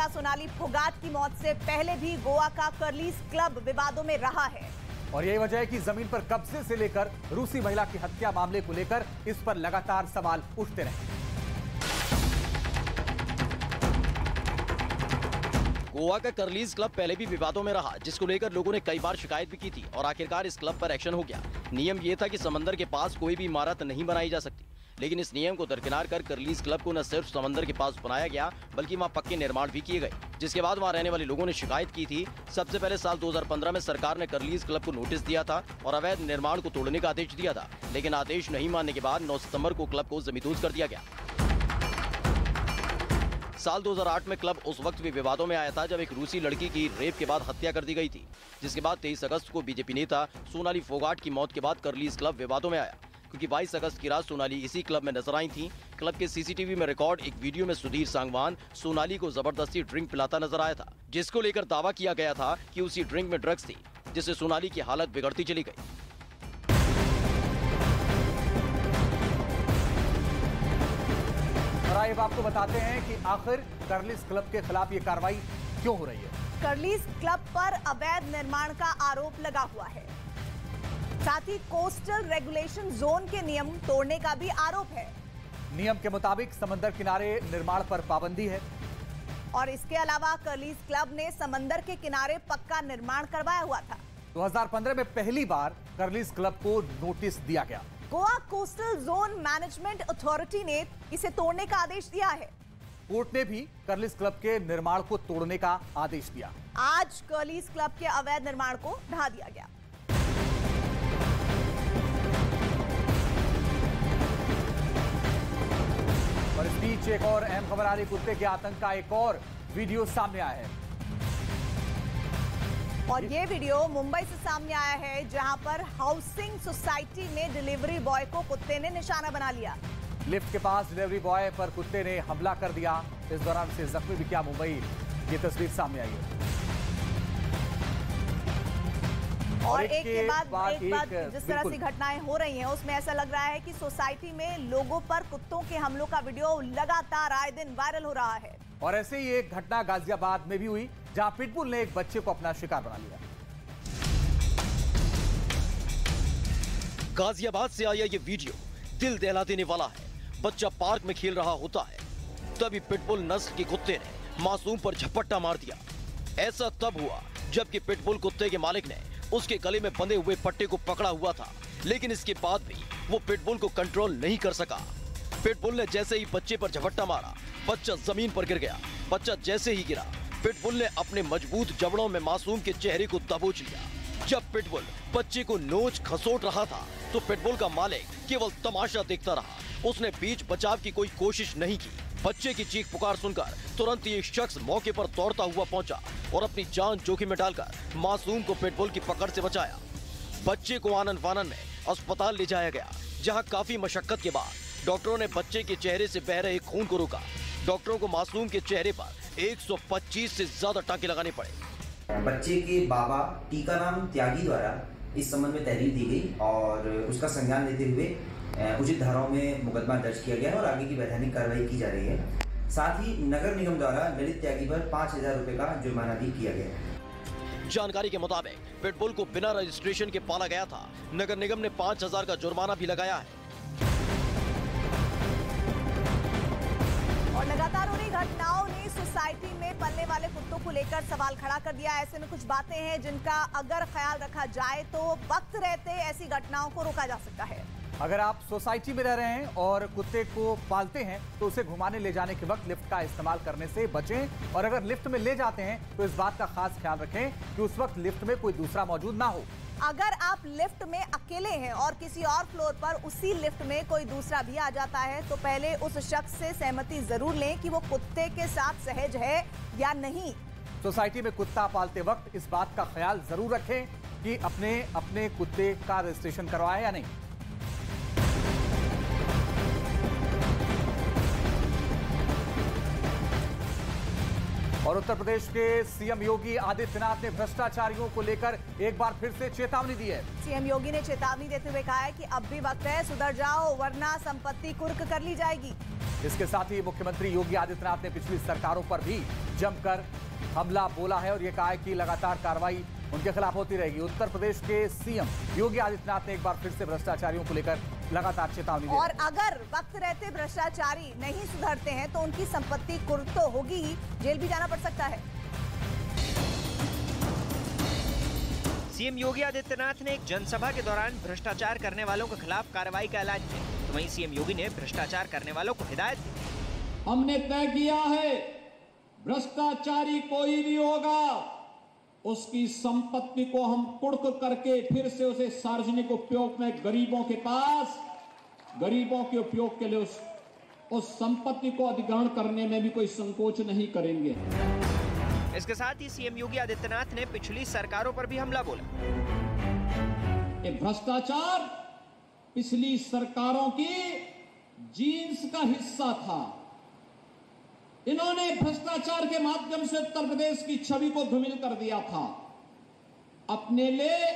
सोनाली फोगाट की मौत से पहले भी गोवा का कर्लीज क्लब विवादों में रहा है। और यही वजह है कि जमीन पर कब्जे से लेकर रूसी महिला की हत्या मामले को लेकर इस पर लगातार सवाल उठते रहे। गोवा का कर्लीज क्लब पहले भी विवादों में रहा, जिसको लेकर लोगों ने कई बार शिकायत भी की थी और आखिरकार इस क्लब पर एक्शन हो गया। नियम ये था कि समंदर के पास कोई भी इमारत नहीं बनाई जा सकती, लेकिन इस नियम को दरकिनार कर कर्लीज क्लब को न सिर्फ समंदर के पास बनाया गया बल्कि वहाँ पक्के निर्माण भी किए गए, जिसके बाद वहाँ रहने वाले लोगों ने शिकायत की थी। सबसे पहले साल 2015 में सरकार ने कर्लीज क्लब को नोटिस दिया था और अवैध निर्माण को तोड़ने का आदेश दिया था, लेकिन आदेश नहीं मानने के बाद 9 सितंबर को क्लब को जमींदोज कर दिया गया। साल 2008 में क्लब उस वक्त भी विवादों में आया था जब एक रूसी लड़की की रेप के बाद हत्या कर दी गई थी, जिसके बाद 23 अगस्त को बीजेपी नेता सोनाली फोगाट की मौत के बाद कर्लीज क्लब विवादों में आया, क्योंकि 22 अगस्त की रात सोनाली इसी क्लब में नजर आई थी। क्लब के सीसीटीवी में रिकॉर्ड एक वीडियो में सुधीर सांगवान सोनाली को जबरदस्ती ड्रिंक पिलाता नजर आया था, जिसको लेकर दावा किया गया था कि उसी ड्रिंक में ड्रग्स थी, जिससे सोनाली की हालत बिगड़ती चली गई। और आइए आपको बताते हैं कि आखिर कर्लीज क्लब के खिलाफ ये कार्रवाई क्यों हो रही है। कर्लीज क्लब पर अवैध निर्माण का आरोप लगा हुआ है, साथ ही कोस्टल रेगुलेशन जोन के नियम तोड़ने का भी आरोप है। नियम के मुताबिक समंदर किनारे निर्माण पर पाबंदी है और इसके अलावा कर्लीज क्लब ने समंदर के किनारे पक्का निर्माण करवाया हुआ था। 2015 में पहली बार कर्लीज क्लब को नोटिस दिया गया। Goa coastal zone management authority ने इसे तोड़ने का आदेश दिया है। कोर्ट ने भी कर्लीज क्लब के निर्माण को तोड़ने का आदेश दिया। आज कर्लीज क्लब के अवैध निर्माण को ढा दिया गया। और इस बीच एक और अहम खबर आ रही, कुत्ते के आतंक का एक और वीडियो सामने आया है। और ये वीडियो मुंबई से सामने आया है, जहां पर हाउसिंग सोसाइटी में डिलीवरी बॉय को कुत्ते ने निशाना बना लिया। लिफ्ट के पास डिलीवरी बॉय पर कुत्ते ने हमला कर दिया। इस दौरान उसे जख्मी भी किया। मुंबई ये तस्वीर सामने आई है। और एक के बाद एक जिस तरह से घटनाएं हो रही हैं, उसमें ऐसा लग रहा है कि सोसाइटी में लोगों पर कुत्तों के हमलों का वीडियो लगातार आए दिन वायरल हो रहा है। और ऐसे ही एक घटना गाजियाबाद में भी हुई, जहां पिटबुल ने एक बच्चे को अपना शिकार बना लिया। गाजियाबाद से आया ये वीडियो दिल दहला देने वाला है। बच्चा पार्क में खेल रहा होता है, तभी पिटबुल नस्ल के कुत्ते ने मासूम पर झपट्टा मार दिया। ऐसा तब हुआ जबकि पिटबुल कुत्ते के मालिक ने उसके गले में बंधे हुए पट्टे को पकड़ा हुआ था, लेकिन इसके बाद भी वो पिटबुल को कंट्रोल नहीं कर सका। पिटबुल ने जैसे ही बच्चे पर झपट्टा मारा, बच्चा जमीन पर गिर गया। बच्चा जैसे ही गिरा, पिटबुल ने अपने मजबूत जबड़ों में मासूम के चेहरे को दबोच लिया। जब पिटबुल बच्चे को नोच खसोट रहा था, तो पिटबुल का मालिक केवल तमाशा देखता रहा। उसने बीच बचाव की कोई कोशिश नहीं की। बच्चे की चीख पुकार सुनकर तुरंत ही एक शख्स मौके पर दौड़ता हुआ पहुंचा और अपनी जान जोखिम में डालकर मासूम को पिटबुल की पकड़ से बचाया। बच्चे को आनन फानन में अस्पताल ले जाया गया, जहां काफी मशक्कत के बाद डॉक्टरों ने बच्चे के चेहरे से बह रहे खून को रोका। डॉक्टरों को मासूम के चेहरे पर 125 से ज्यादा टाँके लगाने पड़े। बच्चे के बाबा टीकाराम त्यागी द्वारा इस संबंध में तहरीर दी गई और उसका संज्ञान लेते हुए उचित धाराओं में मुकदमा दर्ज किया गया और आगे की वैधानिक कार्रवाई की जा रही है। साथ ही नगर निगम द्वारा ललित त्यागी पर 5,000 रुपए का जुर्माना भी किया गया है। जानकारी के मुताबिक पिटबुल को बिना रजिस्ट्रेशन के पाला गया था। नगर निगम ने 5,000 का जुर्माना भी लगाया है। और लगातार हो रही घटनाओं ने सोसाइटी में पलने वाले कुत्तों को लेकर सवाल खड़ा कर दिया। ऐसे में कुछ बातें हैं जिनका अगर ख्याल रखा जाए तो वक्त रहते ऐसी घटनाओं को रोका जा सकता है। अगर आप सोसाइटी में रह रहे हैं और कुत्ते को पालते हैं तो उसे घुमाने ले जाने के वक्त लिफ्ट का इस्तेमाल करने से बचें। और अगर लिफ्ट में ले जाते हैं तो इस बात का खास ख्याल रखें कि उस वक्त लिफ्ट में कोई दूसरा मौजूद ना हो। अगर आप लिफ्ट में अकेले हैं और किसी और फ्लोर पर उसी लिफ्ट में कोई दूसरा भी आ जाता है, तो पहले उस शख्स से सहमति जरूर लें कि वो कुत्ते के साथ सहज है या नहीं। सोसाइटी में कुत्ता पालते वक्त इस बात का ख्याल जरूर रखें कि अपने कुत्ते का रजिस्ट्रेशन करवाएं या नहीं। और उत्तर प्रदेश के सीएम योगी आदित्यनाथ ने भ्रष्टाचारियों को लेकर एक बार फिर से चेतावनी दी है। सीएम योगी ने चेतावनी देते हुए कहा है कि अब भी वक्त है, सुधर जाओ वरना संपत्ति कुर्क कर ली जाएगी। इसके साथ ही मुख्यमंत्री योगी आदित्यनाथ ने पिछली सरकारों पर भी जमकर हमला बोला है और यह कहा है कि लगातार कार्रवाई उनके खिलाफ होती रहेगी। उत्तर प्रदेश के सीएम योगी आदित्यनाथ ने एक बार फिर से भ्रष्टाचारियों को लेकर लगातार चेतावनी दी। और अगर वक्त रहते भ्रष्टाचारी नहीं सुधरते हैं तो उनकी संपत्ति कुर्क तो होगी ही, जेल भी जाना पड़ सकता है। सीएम योगी आदित्यनाथ ने एक जनसभा के दौरान भ्रष्टाचार करने वालों के खिलाफ कार्रवाई का ऐलान किया, तो वहीं सीएम योगी ने भ्रष्टाचार करने वालों को हिदायत दी। हमने तय किया है, भ्रष्टाचारी कोई भी होगा उसकी संपत्ति को हम कुर्क करके फिर से उसे सार्वजनिक उपयोग में गरीबों के पास, गरीबों के उपयोग के लिए उस संपत्ति को अधिग्रहण करने में भी कोई संकोच नहीं करेंगे। इसके साथ ही सीएम योगी आदित्यनाथ ने पिछली सरकारों पर भी हमला बोला। ये भ्रष्टाचार पिछली सरकारों की जीन्स का हिस्सा था। इन्होंने भ्रष्टाचार के माध्यम से उत्तर प्रदेश की छवि को धूमिल कर दिया था। अपने लिए,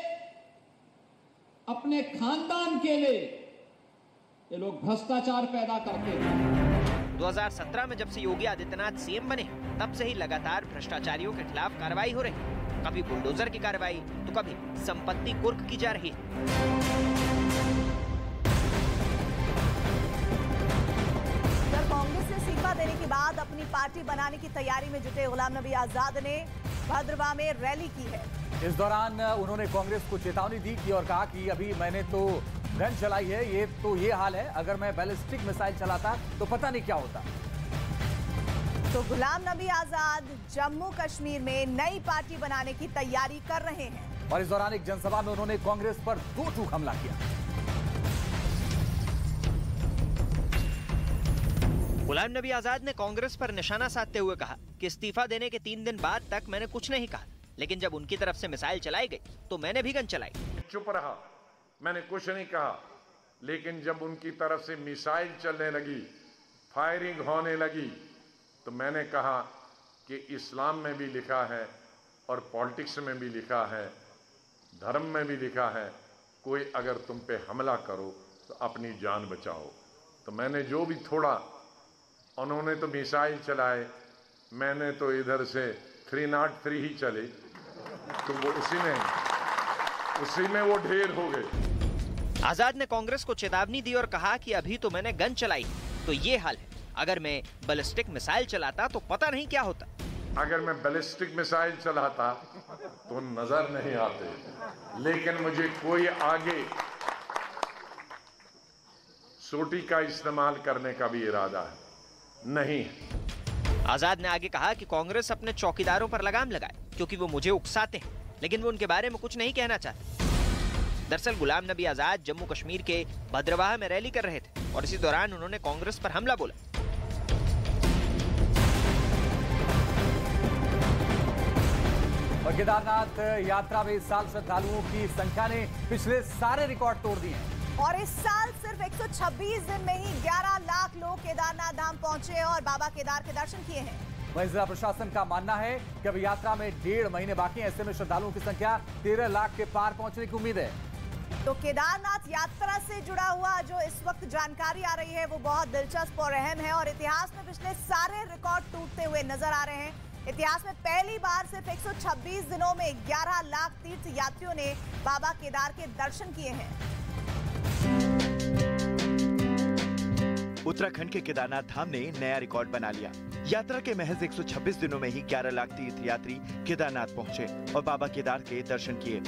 अपने खानदान के लिए ये लोग भ्रष्टाचार पैदा करते थे। 2017 में जब से योगी आदित्यनाथ सीएम बने, तब से ही लगातार भ्रष्टाचारियों के खिलाफ कार्रवाई हो रही है। कभी बुलडोजर की कार्रवाई तो कभी संपत्ति कुर्क की जा रही है। कांग्रेस से इस्तीफा देने के बाद अपनी पार्टी बनाने की तैयारी में जुटे गुलाम नबी आजाद ने भद्रवाह में रैली की है। इस दौरान उन्होंने कांग्रेस को चेतावनी दी कि और कहा कि अभी मैंने तो गन चलाई है, ये हाल है, अगर मैं बैलिस्टिक मिसाइल चलाता तो पता नहीं क्या होता। तो गुलाम नबी आजाद जम्मू कश्मीर में नई पार्टी बनाने की तैयारी कर रहे हैं। और इस दौरान एक जनसभा में उन्होंने कांग्रेस पर दो टूक हमला किया। गुलाम नबी आजाद ने कांग्रेस पर निशाना साधते हुए कहा कि इस्तीफा देने के 3 दिन बाद तक मैंने कुछ नहीं कहा, लेकिन जब उनकी तरफ से मिसाइल चलाई गई तो मैंने भी गन चलाई। चुप रहा, मैंने कुछ नहीं कहा, लेकिन जब उनकी तरफ से मिसाइल चलने लगी, फायरिंग होने लगी, तो मैंने कहा कि इस्लाम में भी लिखा है और पॉलिटिक्स में भी लिखा है, धर्म में भी लिखा है, कोई अगर तुम पे हमला करो तो अपनी जान बचाओ। तो मैंने जो भी थोड़ा, उन्होंने तो मिसाइल चलाए, मैंने तो इधर से 303 ही चले, तो वो उसी में वो ढेर हो गए। आजाद ने कांग्रेस को चेतावनी दी और कहा कि अभी तो मैंने गन चलाई, तो ये हाल है, अगर मैं बैलिस्टिक मिसाइल चलाता तो पता नहीं क्या होता। अगर मैं बैलिस्टिक मिसाइल चलाता तो नजर नहीं आते, लेकिन मुझे कोई आगे सोटी का इस्तेमाल करने का भी इरादा नहीं है। आजाद ने आगे कहा कि कांग्रेस अपने चौकीदारों पर लगाम लगाए, क्योंकि वो मुझे उकसाते हैं, लेकिन वो उनके बारे में कुछ नहीं कहना चाहते। दरअसल गुलाम नबी आजाद जम्मू कश्मीर के भद्रवाह में रैली कर रहे थे और इसी दौरान उन्होंने कांग्रेस पर हमला बोला। और केदारनाथ यात्रा में इस साल श्रद्धालुओं की संख्या ने पिछले सारे रिकॉर्ड तोड़ दिए हैं। और इस साल सिर्फ 126 दिन में ही 11 लाख लोग केदारनाथ धाम पहुंचे और बाबा केदार के दर्शन किए हैं। वहीं जिला प्रशासन का मानना है कि अब यात्रा में 1.5 महीने बाकी हैं, ऐसे में श्रद्धालुओं की संख्या 13 लाख के पार पहुंचने की उम्मीद है। तो केदारनाथ यात्रा से जुड़ा हुआ जो इस वक्त जानकारी आ रही है वो बहुत दिलचस्प और अहम है और इतिहास में पिछले सारे रिकॉर्ड टूटते हुए नजर आ रहे हैं। इतिहास में पहली बार सिर्फ 126 दिनों में 11 लाख तीर्थ यात्रियों ने बाबा केदार के दर्शन किए हैं। उत्तराखंड के केदारनाथ धाम ने नया रिकॉर्ड बना लिया। यात्रा के महज 126 दिनों में ही 11 लाख तीर्थ यात्री केदारनाथ पहुंचे और बाबा केदार के दर्शन किए।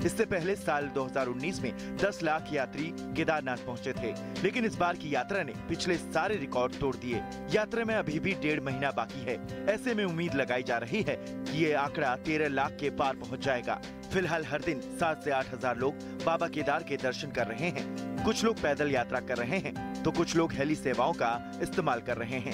इससे पहले साल 2019 में 10 लाख यात्री केदारनाथ पहुंचे थे, लेकिन इस बार की यात्रा ने पिछले सारे रिकॉर्ड तोड़ दिए। यात्रा में अभी भी 1.5 महीना बाकी है, ऐसे में उम्मीद लगाई जा रही है कि ये आंकड़ा 13 लाख के पार पहुँच जाएगा। फिलहाल हर दिन 7 से 8 हजार लोग बाबा केदार के दर्शन कर रहे हैं। कुछ लोग पैदल यात्रा कर रहे हैं तो कुछ लोग हेली सेवाओं का इस्तेमाल कर रहे हैं।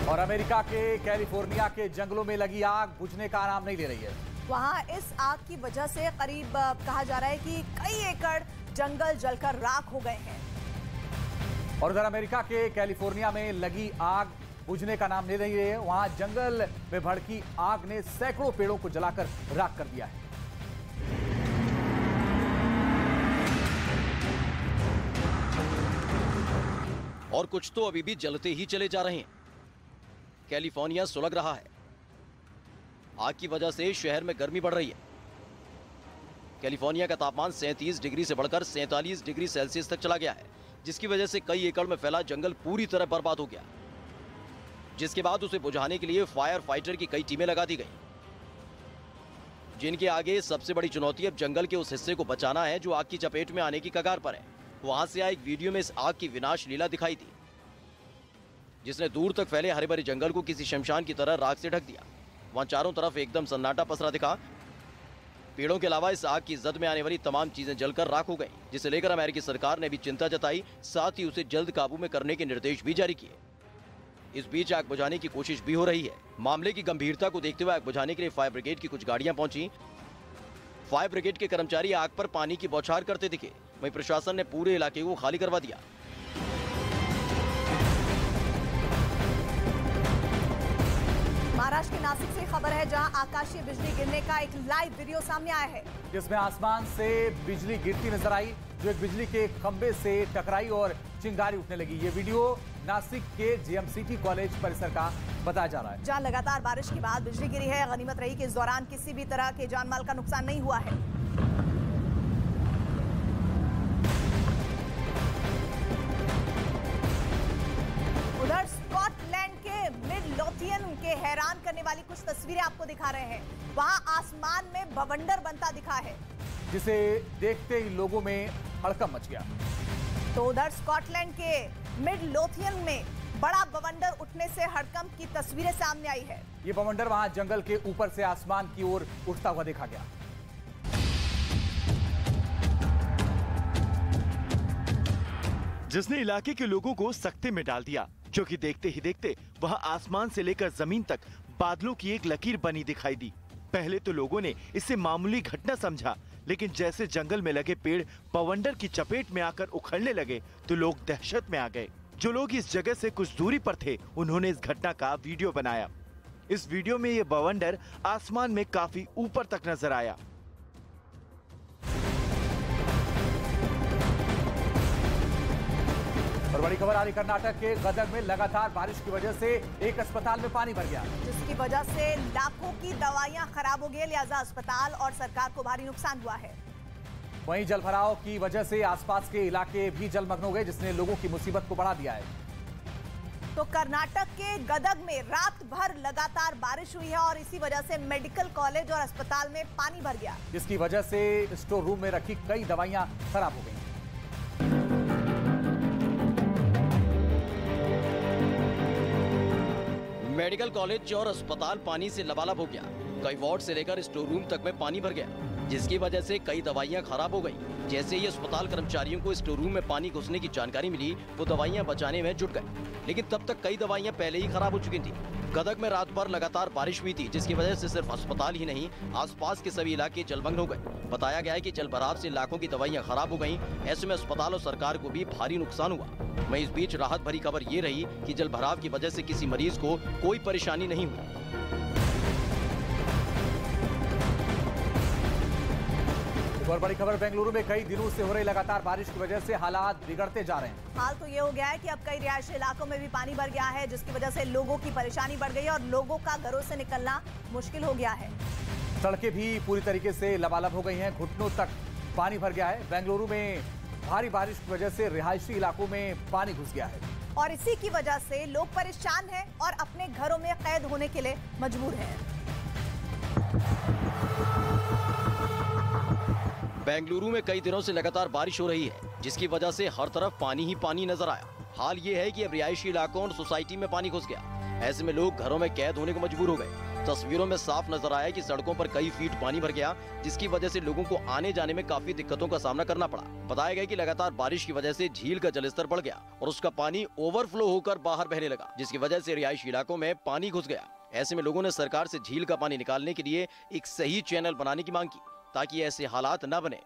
और अमेरिका के कैलिफोर्निया के जंगलों में लगी आग बुझने का नाम नहीं ले रही है। वहां इस आग की वजह से करीब कहा जा रहा है कि कई एकड़ जंगल जलकर राख हो गए हैं। और उधर अमेरिका के कैलिफोर्निया में लगी आग बुझने का नाम ले रही है। वहां जंगल में भड़की आग ने सैकड़ों पेड़ों को जलाकर राख कर दिया है। और कुछ तो अभी भी जलते ही चले जा रहे हैं। कैलिफोर्निया सुलग रहा है। आग की वजह से शहर में गर्मी बढ़ रही है। कैलिफोर्निया का तापमान 37 डिग्री से बढ़कर 47 डिग्री सेल्सियस तक चला गया है, जिसकी वजह से कई एकड़ में फैला जंगल पूरी तरह बर्बाद हो गया, जिसके बाद उसे बुझाने के लिए फायर फाइटर की कई टीमें लगा दी गई, जिनके आगे सबसे बड़ी चुनौती अब जंगल के उस हिस्से को बचाना है जो आग की चपेट में आने की कगार पर है। वहां से आए एक वीडियो में इस आग की विनाश लीला दिखाई दी, जिसने दूर तक फैले हरे भरे जंगल को किसी शमशान की तरह राख से ढक दिया। वहां चारों तरफ एकदम सन्नाटा पसरा दिखा। पेड़ों के अलावा इस आग की जद में आने वाली तमाम चीजें जलकर राख हो गई, जिसे लेकर अमेरिकी सरकार ने भी चिंता जताई, साथ ही उसे जल्द काबू में करने के निर्देश भी जारी किए। इस बीच आग बुझाने की कोशिश भी हो रही है। मामले की गंभीरता को देखते हुए आग बुझाने के लिए फायर ब्रिगेड की कुछ गाड़ियां पहुंची। फायर ब्रिगेड के कर्मचारी आग पर पानी की बौछार करते दिखे। वहीं प्रशासन ने पूरे इलाके को खाली करवा दिया। महाराष्ट्र के नासिक से खबर है, जहां आकाशीय बिजली गिरने का एक लाइव वीडियो सामने आया है, जिसमें आसमान से बिजली गिरती नजर आई, जो एक बिजली के खंभे से टकराई और चिंगारी उठने लगी। ये वीडियो नासिक के जीएमसीटी कॉलेज परिसर का बताया जा रहा है, जहां लगातार बारिश के बाद बिजली गिरी है। गनीमत रही कि इस दौरान किसी भी तरह के जानमाल का नुकसान नहीं हुआ है। उधर स्कॉटलैंड के मिड लोथियन के हैरान करने वाली कुछ तस्वीरें आपको दिखा रहे हैं। वहां आसमान में बवंडर बनता दिखा है, जिसे देखते ही लोगों में हड़कंप मच गया। तो उधर स्कॉटलैंड के मिड लोथियन में बड़ा बवंडर उठने से हड़कंप की तस्वीरें सामने आई है। ये बवंडर वहां जंगल के ऊपर से आसमान की ओर उठता हुआ देखा गया। जिसने इलाके के लोगों को सख्ते में डाल दिया, क्योंकि देखते ही देखते वहां आसमान से लेकर जमीन तक बादलों की एक लकीर बनी दिखाई दी। पहले तो लोगों ने इसे मामूली घटना समझा, लेकिन जैसे जंगल में लगे पेड़ बवंडर की चपेट में आकर उखड़ने लगे तो लोग दहशत में आ गए। जो लोग इस जगह से कुछ दूरी पर थे, उन्होंने इस घटना का वीडियो बनाया। इस वीडियो में ये बवंडर आसमान में काफी ऊपर तक नजर आया। और बड़ी खबर आ रही कर्नाटक के गदग में लगातार बारिश की वजह से एक अस्पताल में पानी भर गया, जिसकी वजह से लाखों की दवाइयां खराब हो गई, लिहाजा अस्पताल और सरकार को भारी नुकसान हुआ है। वहीं जलभराव की वजह से आसपास के इलाके भी जलमग्न हो गए, जिसने लोगों की मुसीबत को बढ़ा दिया है। तो कर्नाटक के गदग में रात भर लगातार बारिश हुई है और इसी वजह से मेडिकल कॉलेज और अस्पताल में पानी भर गया, जिसकी वजह से स्टोर रूम में रखी कई दवाइयां खराब हो गई। मेडिकल कॉलेज और अस्पताल पानी से लबालब हो गया। कई वार्ड से लेकर स्टोर रूम तक में पानी भर गया, जिसकी वजह से कई दवाइयां खराब हो गई। जैसे ही अस्पताल कर्मचारियों को स्टोर रूम में पानी घुसने की जानकारी मिली, वो दवाइयां बचाने में जुट गए, लेकिन तब तक कई दवाइयां पहले ही खराब हो चुकी थी। गदग में रात भर लगातार बारिश हुई थी, जिसकी वजह से सिर्फ अस्पताल ही नहीं, आसपास के सभी इलाके जलमग्न हो गए। बताया गया है कि जलभराव से लाखों की दवाइयां खराब हो गईं। ऐसे में अस्पताल और सरकार को भी भारी नुकसान हुआ। वहीं इस बीच राहत भरी खबर ये रही कि जलभराव की वजह से किसी मरीज को कोई परेशानी नहीं हुई। और बड़ी खबर, बेंगलुरु में कई दिनों से हो रही लगातार बारिश की वजह से हालात बिगड़ते जा रहे हैं। हाल तो ये हो गया है कि अब कई रिहायशी इलाकों में भी पानी भर गया है, जिसकी वजह से लोगों की परेशानी बढ़ गई है और लोगों का घरों से निकलना मुश्किल हो गया है। सड़कें भी पूरी तरीके से लबालब हो गई हैं, घुटनों तक पानी भर गया है। बेंगलुरु में भारी बारिश की वजह से रिहायशी इलाकों में पानी घुस गया है और इसी की वजह से लोग परेशान हैं और अपने घरों में कैद होने के लिए मजबूर हैं। बेंगलुरु में कई दिनों से लगातार बारिश हो रही है, जिसकी वजह से हर तरफ पानी ही पानी नजर आया। हाल ये है कि अब रिहायशी इलाकों और सोसाइटी में पानी घुस गया। ऐसे में लोग घरों में कैद होने को मजबूर हो गए। तस्वीरों में साफ नजर आया कि सड़कों पर कई फीट पानी भर गया, जिसकी वजह से लोगों को आने जाने में काफी दिक्कतों का सामना करना पड़ा। बताया गया कि लगातार बारिश की वजह से झील का जलस्तर बढ़ गया और उसका पानी ओवरफ्लो होकर बाहर बहने लगा, जिसकी वजह से रिहायशी इलाकों में पानी घुस गया। ऐसे में लोगों ने सरकार से झील का पानी निकालने के लिए एक सही चैनल बनाने की मांग की, ताकि ऐसे हालात न बने।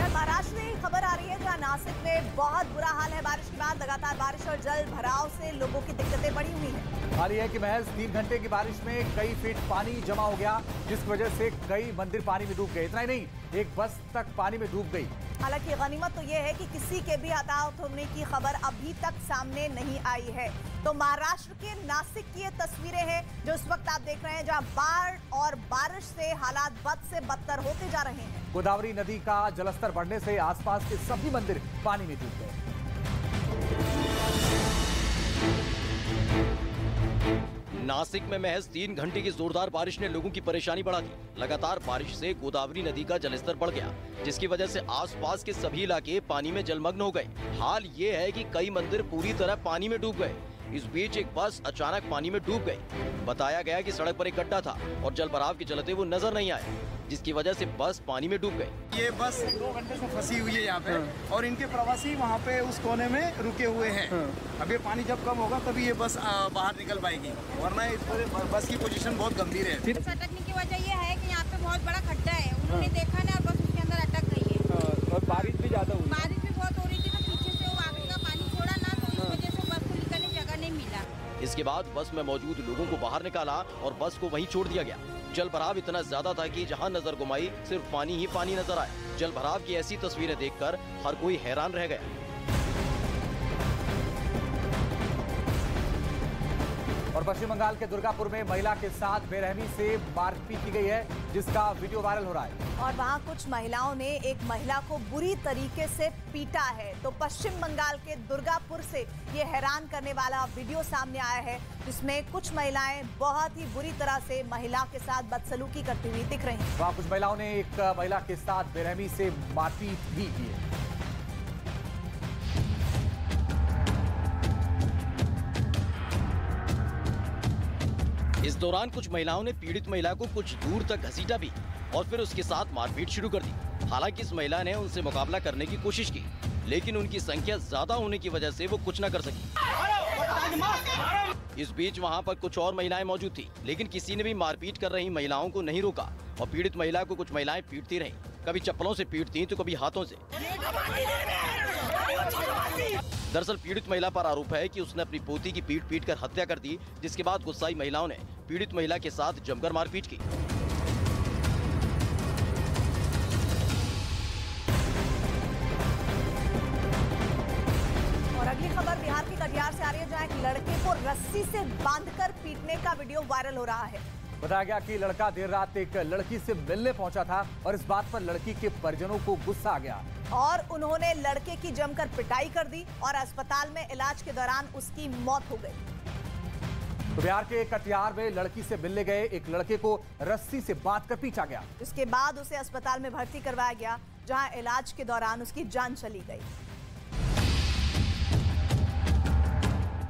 महाराष्ट्र में खबर आ रही है, नासिक में बहुत बुरा हाल है। बारिश के बाद लगातार बारिश और जल भराव से लोगों की दिक्कतें बढ़ी हुई हैं। हाल ही है कि महज 3 घंटे की बारिश में कई फीट पानी जमा हो गया, जिसकी वजह से कई मंदिर पानी में डूब गए। इतना ही नहीं, एक बस तक पानी में डूब गई। हालांकि गनीमत तो ये है कि किसी के भी हताहत होने की खबर अभी तक सामने नहीं आई है। तो महाराष्ट्र के नासिक की ये तस्वीरें हैं जो इस वक्त आप देख रहे हैं, जहां बाढ़ और बारिश से हालात बद से बदतर होते जा रहे हैं। गोदावरी नदी का जलस्तर बढ़ने से आसपास के सभी मंदिर पानी में डूब गए। नासिक में महज 3 घंटे की जोरदार बारिश ने लोगों की परेशानी बढ़ा दी। लगातार बारिश से गोदावरी नदी का जलस्तर बढ़ गया, जिसकी वजह से आसपास के सभी इलाके पानी में जलमग्न हो गए। हाल ये है कि कई मंदिर पूरी तरह पानी में डूब गए। इस बीच एक बस अचानक पानी में डूब गई। बताया गया कि सड़क पर एक गड्ढा था और जल भराव के चलते वो नजर नहीं आए, जिसकी वजह से बस पानी में डूब गई। ये बस 2 घंटे से फंसी हुई है यहाँ पे और इनके प्रवासी वहाँ पे उस कोने में रुके हुए हैं। अब ये पानी जब कम होगा तभी ये बस बाहर निकल पाएगी, वरना इस बस की पोजीशन बहुत गंभीर है। अटकने की वजह ये है कि यहाँ पे बहुत बड़ा खड्डा है, उन्होंने देखा ना और बस उसके अंदर अटक गई है। और बारिश भी ज्यादा हुई, बारिश भी बहुत हो रही थी, तो पीछे से वो आगे का पानी छोड़ा ना, तो इस वजह से बस को निकलने जगह नहीं मिला। इसके बाद बस में मौजूद लोगों को बाहर निकाला और बस को वहीं छोड़ दिया गया। जल भराव इतना ज्यादा था कि जहां नजर घुमाई सिर्फ पानी ही पानी नजर आया। जल भराव की ऐसी तस्वीरें देखकर हर कोई हैरान रह गया। और पश्चिम बंगाल के दुर्गापुर में महिला के साथ बेरहमी से मारपीट की गई है, जिसका वीडियो वायरल हो रहा है। और वहां कुछ महिलाओं ने एक महिला को बुरी तरीके से पीटा है। तो पश्चिम बंगाल के दुर्गापुर से ये हैरान करने वाला वीडियो सामने आया है, जिसमें कुछ महिलाएं बहुत ही बुरी तरह से महिला के साथ बदसलूकी करती हुई दिख रही हैं। वहां कुछ महिलाओं ने एक महिला के साथ बेरहमी से मारपीट भी की है। इस दौरान कुछ महिलाओं ने पीड़ित महिला को कुछ दूर तक घसीटा भी और फिर उसके साथ मारपीट शुरू कर दी। हालांकि इस महिला ने उनसे मुकाबला करने की कोशिश की, लेकिन उनकी संख्या ज्यादा होने की वजह से वो कुछ न कर सकी। इस बीच वहां पर कुछ और महिलाएं मौजूद थी, लेकिन किसी ने भी मारपीट कर रही महिलाओं को नहीं रोका और पीड़ित महिला को कुछ महिलाएं पीटती रहीं। कभी चप्पलों से पीटती तो कभी हाथों से। दरअसल पीड़ित महिला पर आरोप है कि उसने अपनी पोती की पीट कर हत्या कर दी, जिसके बाद गुस्साई महिलाओं ने पीड़ित महिला के साथ जमकर मारपीट की। और अगली खबर बिहार के कटिहार से आ रही है, जहां एक लड़के को रस्सी से बांधकर पीटने का वीडियो वायरल हो रहा है। बताया गया कि लड़का देर रात एक लड़की से मिलने पहुंचा था और इस बात पर लड़की के परिजनों को गुस्सा आ गया और उन्होंने लड़के की जमकर पिटाई कर दी और अस्पताल में इलाज के दौरान उसकी मौत हो गई। तो बिहार के कटिहार में लड़की से मिलने गए एक लड़के को रस्सी से बांधकर पीटा गया। उसके बाद उसे अस्पताल में भर्ती करवाया गया, जहां इलाज के दौरान उसकी जान चली गई।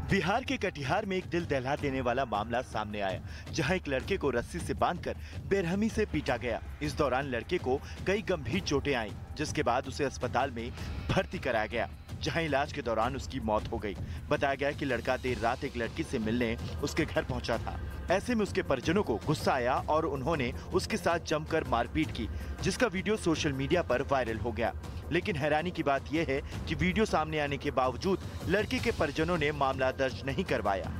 बिहार के कटिहार में एक दिल दहला देने वाला मामला सामने आया, जहां एक लड़के को रस्सी से बांधकर बेरहमी से पीटा गया। इस दौरान लड़के को कई गंभीर चोटें आईं, जिसके बाद उसे अस्पताल में भर्ती कराया गया, जहां इलाज के दौरान उसकी मौत हो गई। बताया गया कि लड़का देर रात एक लड़की से मिलने उसके घर पहुंचा था। ऐसे में उसके परिजनों को गुस्सा आया और उन्होंने उसके साथ जमकर मारपीट की, जिसका वीडियो सोशल मीडिया पर वायरल हो गया। लेकिन हैरानी की बात यह है कि वीडियो सामने आने के बावजूद लड़के के परिजनों ने मामला दर्ज नहीं करवाया।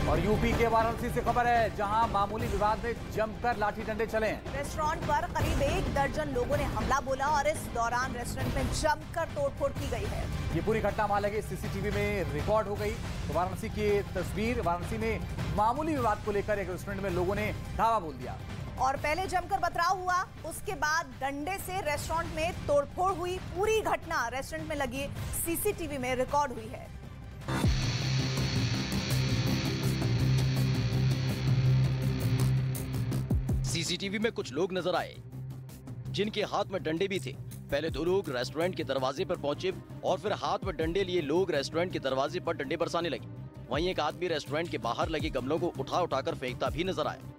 और यूपी के वाराणसी से खबर है, जहां मामूली विवाद में जमकर लाठी डंडे चले हैं। रेस्टोरेंट पर करीब 1 दर्जन लोगों ने हमला बोला और इस दौरान रेस्टोरेंट में जमकर तोड़फोड़ की गई है। ये पूरी घटना वहां लगे सीसीटीवी में रिकॉर्ड हो गई। तो वाराणसी की तस्वीर, वाराणसी में मामूली विवाद को लेकर एक रेस्टोरेंट में लोगों ने धावा बोल दिया और पहले जमकर बतराव हुआ, उसके बाद डंडे से रेस्टोरेंट में तोड़फोड़ हुई। पूरी घटना रेस्टोरेंट में लगी सीसीटीवी में रिकॉर्ड हुई है। सीसीटीवी में कुछ लोग नजर आए जिनके हाथ में डंडे भी थे। पहले 2 लोग रेस्टोरेंट के दरवाजे पर पहुंचे और फिर हाथ में डंडे लिए लोग रेस्टोरेंट के दरवाजे पर डंडे बरसाने लगे। वहीं एक आदमी रेस्टोरेंट के बाहर लगे गमलों को उठाकर फेंकता भी नजर आया।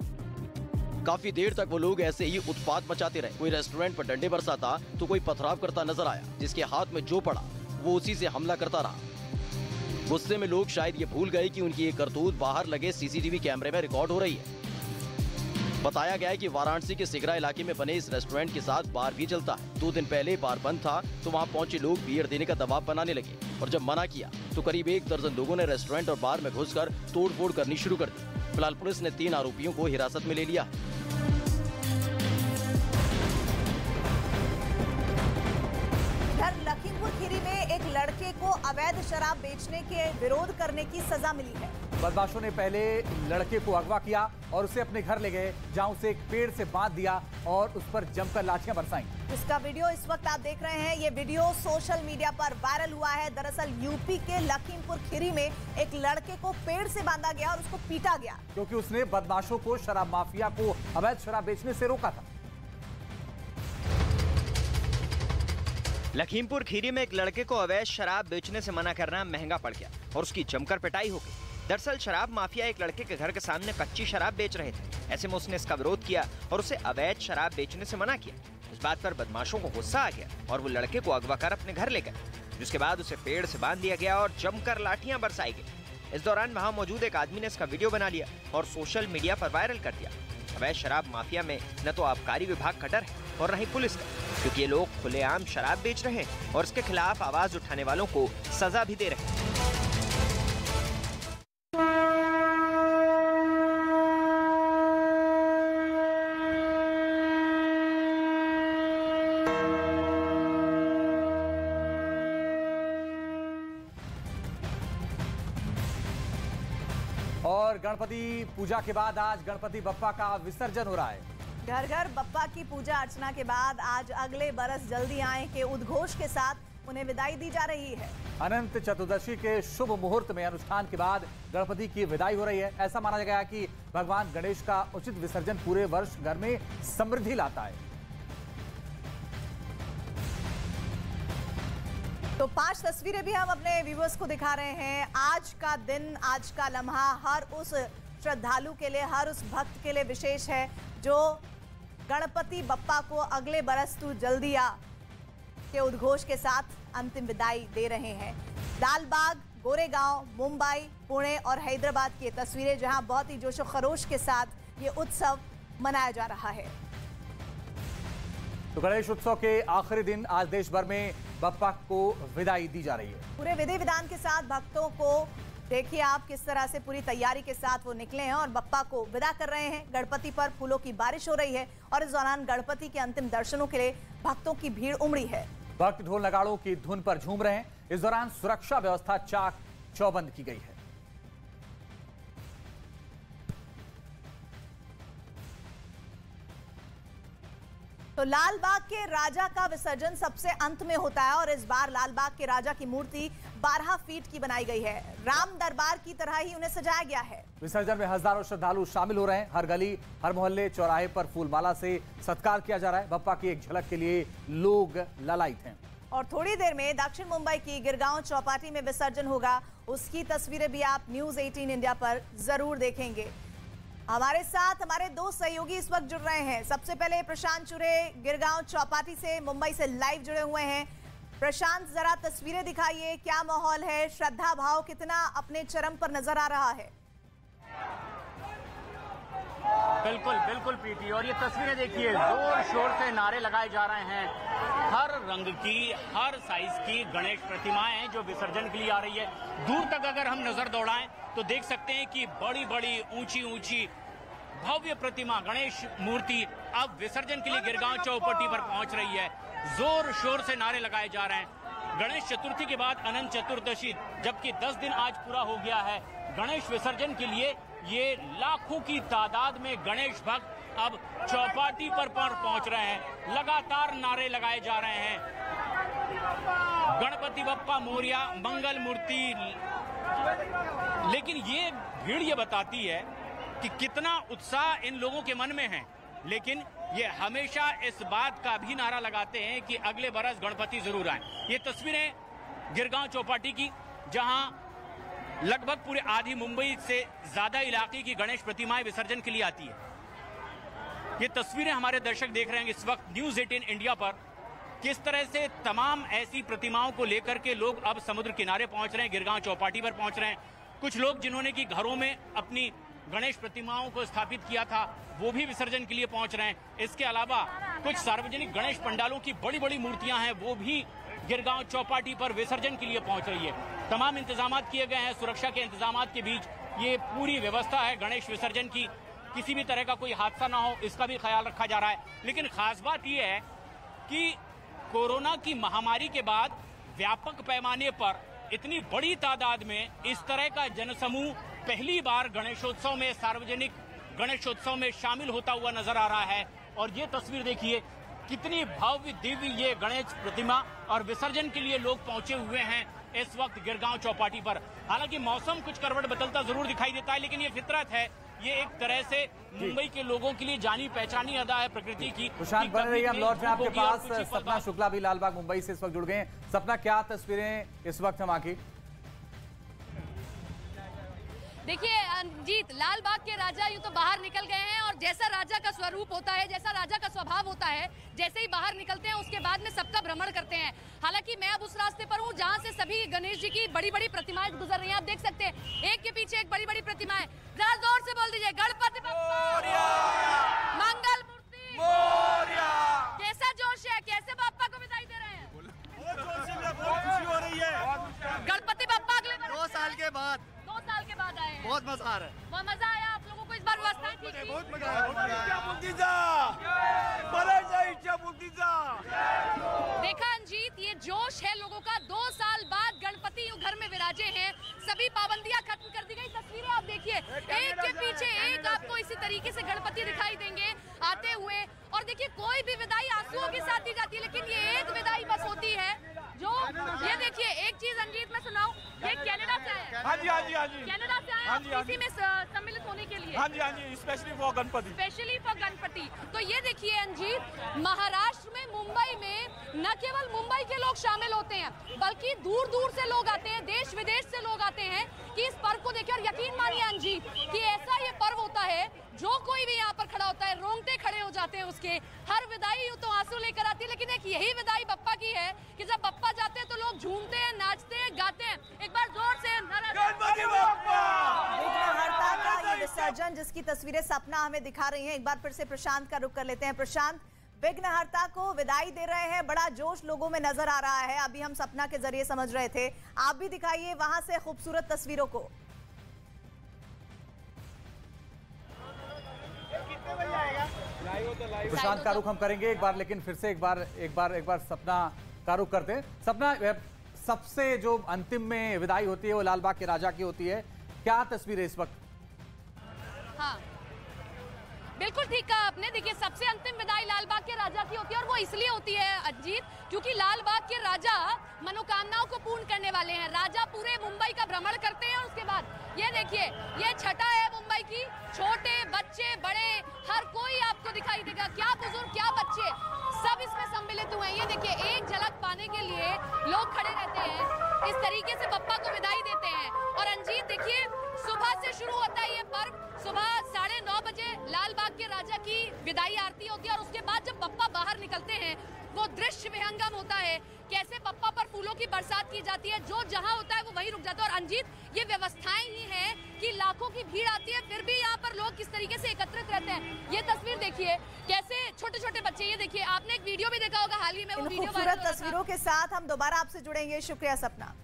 काफी देर तक वो लोग ऐसे ही उत्पात मचाते रहे। कोई रेस्टोरेंट पर डंडे बरसाता तो कोई पथराव करता नजर आया। जिसके हाथ में जो पड़ा वो उसी से हमला करता रहा। गुस्से में लोग शायद ये भूल गए कि उनकी ये करतूत बाहर लगे सीसीटीवी कैमरे में रिकॉर्ड हो रही है। बताया गया है कि वाराणसी के सिगरा इलाके में बने इस रेस्टोरेंट के साथ बार भी चलता है। 2 दिन पहले बार बंद था तो वहां पहुंचे लोग बियर देने का दबाव बनाने लगे और जब मना किया तो करीब 1 दर्जन लोगों ने रेस्टोरेंट और बार में घुसकर तोड़फोड़ करनी शुरू कर दी। फिलहाल पुलिस ने 3 आरोपियों को हिरासत में ले लिया। लखीमपुर खीरी में एक लड़के को अवैध शराब बेचने के विरोध करने की सजा मिली है। बदमाशों ने पहले लड़के को अगवा किया और उसे अपने घर ले गए, जहां उसे एक पेड़ से बांध दिया और उस पर जमकर लाठियां बरसाईं। इसका वीडियो इस वक्त आप देख रहे हैं। ये वीडियो सोशल मीडिया पर वायरल हुआ है। दरअसल यूपी के लखीमपुर खीरी में एक लड़के को पेड़ से बांधा गया और उसको पीटा गया क्योंकि उसने बदमाशों को शराब माफिया को अवैध शराब बेचने से रोका था। लखीमपुर खीरी में एक लड़के को अवैध शराब बेचने से मना करना महंगा पड़ गया और उसकी जमकर पिटाई हो गई। दरअसल शराब माफिया एक लड़के के घर के सामने कच्ची शराब बेच रहे थे। ऐसे में उसने इसका विरोध किया और उसे अवैध शराब बेचने से मना किया। इस बात पर बदमाशों को गुस्सा आ गया और वो लड़के को अगवा कर अपने घर ले गए, जिसके बाद उसे पेड़ से बांध दिया गया और जमकर लाठियां बरसाई गई। इस दौरान वहां मौजूद एक आदमी ने इसका वीडियो बना लिया और सोशल मीडिया पर वायरल कर दिया। अवैध शराब माफिया में न तो आबकारी विभाग का डर है और न ही पुलिस का, क्योंकि ये लोग खुलेआम शराब बेच रहे हैं और इसके खिलाफ आवाज उठाने वालों को सजा भी दे रहे हैं। और गणपति पूजा के बाद आज गणपति बप्पा का विसर्जन हो रहा है। घर घर बप्पा की पूजा अर्चना के बाद आज अगले बरस जल्दी आए के उद्घोष के साथ उन्हें विदाई दी जा रही है। अनंत चतुर्दशी के शुभ मुहूर्त में अनुष्ठान के बाद गणपति की विदाई हो रही है। ऐसा माना गया है कि भगवान गणेश का उचित विसर्जन पूरे वर्ष घर में समृद्धि लाता है। तो 5 तस्वीरें भी हम अपने व्यूअर्स को दिखा रहे हैं। आज का दिन, आज का लम्हा हर उस श्रद्धालु के लिए, हर उस भक्त के लिए विशेष है जो गणपति बप्पा को अगले बरस तू जल्दी आ के उद्घोष के साथ अंतिम विदाई दे रहे हैं। लालबाग, गोरेगांव, मुंबई, पुणे और हैदराबाद की तस्वीरें, जहां बहुत ही जोशो खरोश के साथ ये उत्सव मनाया जा रहा है। तो गणेश उत्सव के आखिरी दिन आज देश भर में बप्पा को विदाई दी जा रही है। पूरे विधि विधान के साथ भक्तों को देखिए आप किस तरह से पूरी तैयारी के साथ वो निकले हैं और बप्पा को विदा कर रहे हैं। गणपति पर फूलों की बारिश हो रही है और इस दौरान गणपति के अंतिम दर्शनों के लिए भक्तों की भीड़ उमड़ी है। भक्त ढोल नगाड़ों की धुन पर झूम रहे हैं। इस दौरान सुरक्षा व्यवस्था चाक चौबंद की गई है। तो लालबाग के राजा का विसर्जन सबसे अंत में होता है और इस बार लालबाग के राजा की मूर्ति 12 फीट की बनाई गई है। राम दरबार की तरह ही उन्हें सजाया गया है। विसर्जन में हजारों श्रद्धालु शामिल हो रहे हैं। हर गली, हर मोहल्ले, चौराहे पर फूलमाला से सत्कार किया जा रहा है। बप्पा की एक झलक के लिए लोग ललायित हैं। और थोड़ी देर में दक्षिण मुंबई की गिरगांव चौपाटी में विसर्जन होगा। उसकी तस्वीरें भी आप न्यूज़ 18 इंडिया पर जरूर देखेंगे। हमारे साथ हमारे 2 सहयोगी इस वक्त जुड़ रहे हैं। सबसे पहले प्रशांत चुरे गिरगांव चौपाटी से, मुंबई से लाइव जुड़े हुए हैं। प्रशांत, जरा तस्वीरें दिखाइए, क्या माहौल है, श्रद्धा भाव कितना अपने चरम पर नजर आ रहा है? बिल्कुल बिल्कुल प्रीति, और ये तस्वीरें देखिए, जोर शोर से नारे लगाए जा रहे हैं। हर रंग की, हर साइज की गणेश प्रतिमाएं हैं जो विसर्जन के लिए आ रही है। दूर तक अगर हम नजर दौड़ाएं तो देख सकते हैं कि बड़ी बड़ी ऊंची ऊंची भव्य प्रतिमा गणेश मूर्ति अब विसर्जन के लिए गिरगांव चौपाटी पर पहुंच रही है। जोर शोर से नारे लगाए जा रहे हैं। गणेश चतुर्थी के बाद अनंत चतुर्दशी, जबकि 10 दिन आज पूरा हो गया है। गणेश विसर्जन के लिए ये लाखों की तादाद में गणेश भक्त अब चौपाटी पर पहुंच रहे हैं। लगातार नारे लगाए जा रहे हैं, गणपति बप्पा मोरिया, मंगल मूर्ति। लेकिन ये भीड़ ये बताती है कि कितना उत्साह इन लोगों के मन में है। लेकिन ये हमेशा इस बात का भी नारा लगाते हैं कि अगले बरस गणपति जरूर आए। ये तस्वीरें गिरगांव चौपाटी की, जहां लगभग पूरे आधी मुंबई से ज्यादा इलाके की गणेश प्रतिमाएं विसर्जन के लिए आती है। ये तस्वीरें हमारे दर्शक देख रहे हैं इस वक्त न्यूज़ 18 इंडिया पर, किस तरह से तमाम ऐसी प्रतिमाओं को लेकर के लोग अब समुद्र किनारे पहुंच रहे हैं, गिरगांव चौपाटी पर पहुंच रहे हैं। कुछ लोग जिन्होंने कि घरों में अपनी गणेश प्रतिमाओं को स्थापित किया था वो भी विसर्जन के लिए पहुंच रहे हैं। इसके अलावा कुछ सार्वजनिक गणेश पंडालों की बड़ी बड़ी मूर्तियां हैं वो भी गिरगांव चौपाटी पर विसर्जन के लिए पहुंच रही है। तमाम इंतजाम किए गए हैं। सुरक्षा के इंतजाम के बीच ये पूरी व्यवस्था है गणेश विसर्जन की, किसी भी तरह का कोई हादसा ना हो इसका भी ख्याल रखा जा रहा है। लेकिन खास बात यह है कि कोरोना की महामारी के बाद व्यापक पैमाने पर इतनी बड़ी तादाद में इस तरह का जनसमूह पहली बार गणेशोत्सव में, सार्वजनिक गणेशोत्सव में शामिल होता हुआ नजर आ रहा है। और ये तस्वीर देखिए कितनी भव्य दिव्य ये गणेश प्रतिमा और विसर्जन के लिए लोग पहुंचे हुए हैं इस वक्त गिरगांव चौपाटी पर। हालांकि मौसम कुछ करवट बदलता जरूर दिखाई देता है, लेकिन ये फितरत है, ये एक तरह से मुंबई के लोगों के लिए जानी पहचानी अदा है प्रकृति की। प्रशांत बने रहिए, हम लौट रहे हैं आपके पास। सपना शुक्ला भी लालबाग मुंबई से इस वक्त जुड़ गए हैं। सपना, क्या तस्वीरें इस वक्त हम आकी? देखिए अंजीत, लालबाग के राजा यूं तो बाहर निकल गए हैं और जैसा राजा का स्वरूप होता है, जैसा राजा का स्वभाव होता है, जैसे ही बाहर निकलते हैं उसके बाद में सबका भ्रमण करते हैं। हालांकि मैं अब उस रास्ते पर हूं जहां से सभी गणेश जी की बड़ी बड़ी प्रतिमाएं गुजर रही हैं। आप देख सकते हैं एक के पीछे एक बड़ी बड़ी प्रतिमाएं। जरा जोर से बोल दीजिए, गणपति बप्पा मंगल मूर्ति मोरया। कैसा जोश है, कैसे बाप्पा को विदाई दे रहे हैं? बहुत खुशी हो रही है। गणपति बप्पा अगले 2 साल के बाद आए हैं। बहुत मजा आ रहा है। बहुत मजा आया आप लोगों को? इस बार व्यवस्थाएं ठीक थी? बहुत मजा आया। देखा अंजीत, ये जोश है लोगों का। 2 साल बाद गणपति यूं घर में विराजे हैं, सभी पाबंदियां खत्म कर दी गई। तस्वीरें आप देखिए, एक के पीछे एक आपको इसी तरीके से गणपति दिखाई देंगे आते हुए। और देखिए कोई भी विदाई आंसुओं के साथ दी जाती है, लेकिन ये एक विदाई बस होती है जो, ये देखिए एक चीज अंजीत मैं सुनाऊं, ये कनाडा से आए हैं। हाँ जी, हाँ जी, हाँ जी। कनाडा से आए हैं इसी में सम्मिलित होने के लिए। हाँ जी, हाँ जी, specially for Ganpati. Specially for Ganpati. तो ये देखिए अंजीत, महाराष्ट्र में, मुंबई में न केवल मुंबई के लोग शामिल होते हैं, बल्कि दूर दूर से लोग आते हैं, देश विदेश से लोग आते हैं कि इस पर्व को देखिए। और यकीन मानिए अंजीत कि ऐसा ये पर्व होता है, जो कोई भी यहाँ पर खड़ा होता है रोंगटे खड़े हो जाते हैं उसके। हर विदाई यूं तो आंसू लेकर आती है, लेकिन एक यही विदाई बप्पा की है कि जब बप्पा जाते हैं तो लोग झूमते हैं, नाचते हैं, गाते हैं। एक बार जोर से गणपति बप्पा। विघ्नहर्ता का ये विसर्जन जिसकी तस्वीरें सपना हमें दिखा रही हैं, एक बार फिर से प्रशांत का रुख कर लेते हैं। प्रशांत, विघ्नहर्ता को विदाई दे रहे हैं, बड़ा जोश लोगों में नजर आ रहा है। अभी हम सपना के जरिए समझ रहे थे, आप भी दिखाइए वहां से खूबसूरत तस्वीरों को। प्रशांत का रुख हम करेंगे एक बार, लेकिन फिर से एक बार सपना का रुख करते हैं। सपना, सबसे जो अंतिम में विदाई होती है वो लालबाग के राजा की होती है, क्या तस्वीर है इस वक्त? हाँ बिल्कुल ठीक कहा आपने। देखिए सबसे अंतिम विदाई लालबाग के राजा की होती है, और वो इसलिए होती है अजीत क्योंकि लालबाग के राजा मनोकामनाओं को पूर्ण करने वाले हैं। राजा पूरे मुंबई का भ्रमण करते हैं और उसके बाद ये देखिए, ये छटा है मुंबई की, छोटे बच्चे बड़े हर कोई आपको दिखाई देगा, क्या बुजुर्ग क्या बच्चे सब इसमें सम्मिलित हुए हैं। ये देखिए एक झलक पाने के लिए लोग खड़े रहते हैं, इस तरीके से बप्पा को विदाई देते हैं। और अंजीत देखिए, सुबह से शुरू होता है ये पर्व, सुबह 9:30 बजे लालबाग के राजा की विदाई आरती होती है और उसके बाद जब बप्पा बाहर निकलते हैं वो दृश्य विहंगम होता है। कैसे बप्पा पर फूलों की बरसात की जाती है, जो जहां होता है वो वहीं रुक जाता है। और अंजीत, ये व्यवस्थाएं ही हैं कि लाखों की भीड़ आती है, फिर भी यहाँ पर लोग किस तरीके से एकत्रित रहते हैं। ये तस्वीर देखिए, कैसे छोटे छोटे बच्चे, ये देखिए आपने एक वीडियो भी देखा होगा हाल ही में, वो वीडियो खूबसूरत तस्वीरों के साथ हम दोबारा आपसे जुड़ेंगे। शुक्रिया सपना।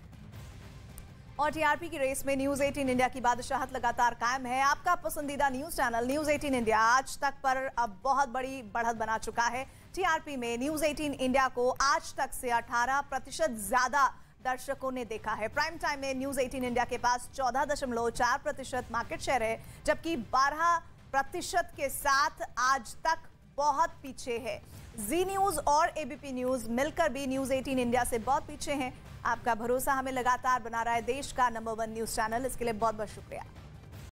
और टीआरपी की रेस में न्यूज 18 इंडिया की बादशाहत लगातार कायम है। आपका पसंदीदा न्यूज चैनल न्यूज 18 इंडिया आज तक पर अब बहुत बड़ी बढ़त बना चुका है। टीआरपी में न्यूज 18 इंडिया को आज तक से 18% ज्यादा दर्शकों ने देखा है। प्राइम टाइम में न्यूज 18 इंडिया के पास 14.4% मार्केट शेयर है, जबकि 12% के साथ आज तक बहुत पीछे है। जी न्यूज और एबीपी न्यूज मिलकर भी न्यूज 18 इंडिया से बहुत पीछे हैं। आपका भरोसा हमें लगातार बना रहा है, देश का नंबर 1 न्यूज चैनल, इसके लिए बहुत बहुत शुक्रिया।